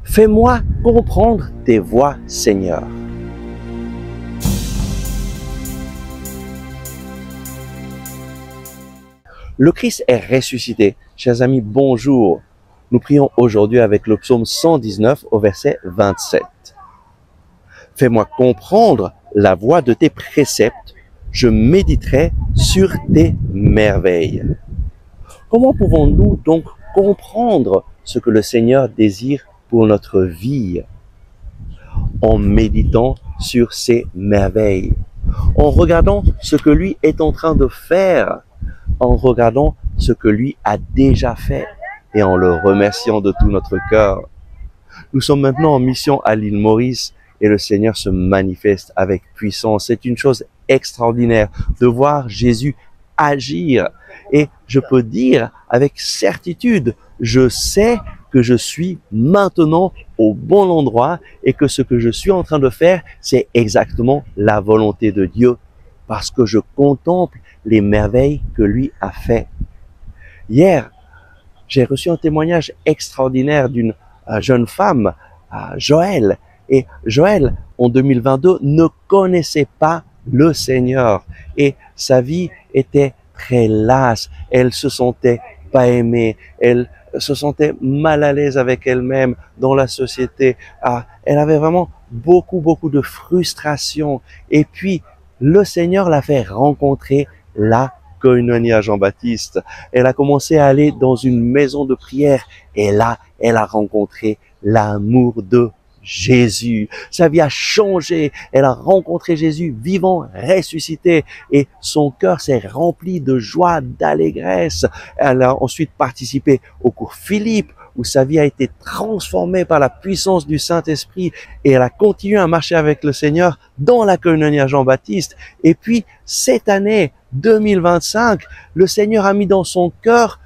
Fais-moi comprendre tes voies, Seigneur. Le Christ est ressuscité. Chers amis, bonjour. Nous prions aujourd'hui avec le psaume 119 au verset 27. Fais-moi comprendre la voie de tes préceptes. Je méditerai sur tes merveilles. Comment pouvons-nous donc comprendre ce que le Seigneur désire pour notre vie? En méditant sur ses merveilles, en regardant ce que lui est en train de faire, en regardant ce que lui a déjà fait et en le remerciant de tout notre cœur. Nous sommes maintenant en mission à l'île Maurice et le Seigneur se manifeste avec puissance. C'est une chose extraordinaire de voir Jésus agir. Et je peux dire avec certitude, je sais que je suis maintenant au bon endroit et que ce que je suis en train de faire, c'est exactement la volonté de Dieu parce que je contemple les merveilles que lui a fait. Hier, j'ai reçu un témoignage extraordinaire d'une jeune femme, Joël. Et Joël, en 2022, ne connaissait pas le Seigneur et sa vie était très lasse. Elle se sentait pas aimée. Elle se sentait mal à l'aise avec elle-même dans la société. Elle avait vraiment beaucoup de frustration. Et puis, le Seigneur l'a fait rencontrer la Koinonia Jean-Baptiste. Elle a commencé à aller dans une maison de prière et là, elle a rencontré l'amour de Jésus. Sa vie a changé. Elle a rencontré Jésus vivant, ressuscité et son cœur s'est rempli de joie, d'allégresse. Elle a ensuite participé au cours Philippe où sa vie a été transformée par la puissance du Saint-Esprit et elle a continué à marcher avec le Seigneur dans la Koinonia Jean-Baptiste. Et puis, cette année 2025, le Seigneur a mis dans son cœur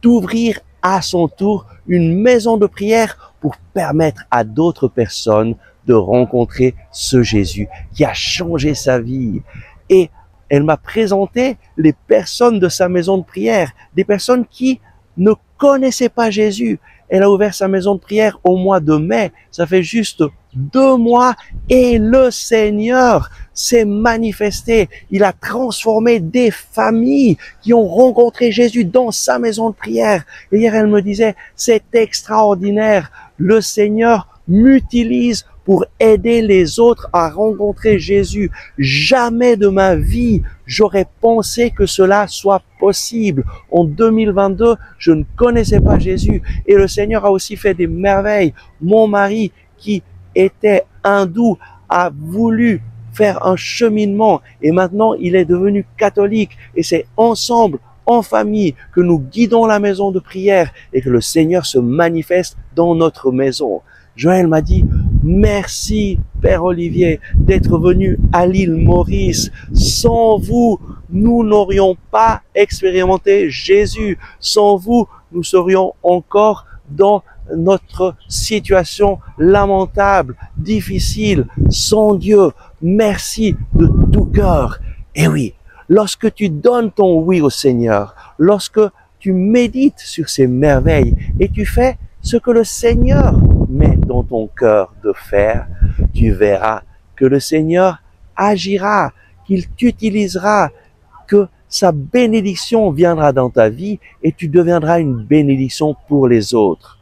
d'ouvrir à son tour une maison de prière pour permettre à d'autres personnes de rencontrer ce Jésus qui a changé sa vie. Et elle m'a présenté les personnes de sa maison de prière, des personnes qui ne connaissaient pas Jésus. Elle a ouvert sa maison de prière au mois de mai. Ça fait juste 2 mois et le Seigneur s'est manifesté. Il a transformé des familles qui ont rencontré Jésus dans sa maison de prière. Et hier, elle me disait, c'est extraordinaire. Le Seigneur m'utilise pour aider les autres à rencontrer Jésus. Jamais de ma vie, j'aurais pensé que cela soit possible. En 2022, je ne connaissais pas Jésus et le Seigneur a aussi fait des merveilles. Mon mari, qui était hindou, a voulu faire un cheminement et maintenant il est devenu catholique et c'est ensemble, en famille, que nous guidons la maison de prière et que le Seigneur se manifeste dans notre maison. Joël m'a dit, merci Père Olivier d'être venu à l'île Maurice. Sans vous, nous n'aurions pas expérimenté Jésus. Sans vous, nous serions encore dans notre situation lamentable, difficile, sans Dieu. Merci de tout cœur. Et oui, lorsque tu donnes ton oui au Seigneur, lorsque tu médites sur ses merveilles et tu fais ce que le Seigneur met dans ton cœur de faire, tu verras que le Seigneur agira, qu'il t'utilisera, que sa bénédiction viendra dans ta vie et tu deviendras une bénédiction pour les autres.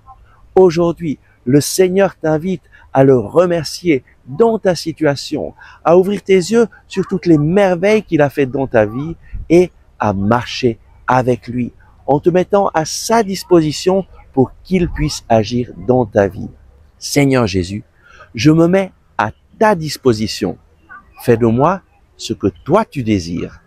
Aujourd'hui, le Seigneur t'invite à le remercier dans ta situation, à ouvrir tes yeux sur toutes les merveilles qu'il a faites dans ta vie et à marcher avec lui en te mettant à sa disposition pour qu'il puisse agir dans ta vie. Seigneur Jésus, je me mets à ta disposition. Fais de moi ce que toi tu désires.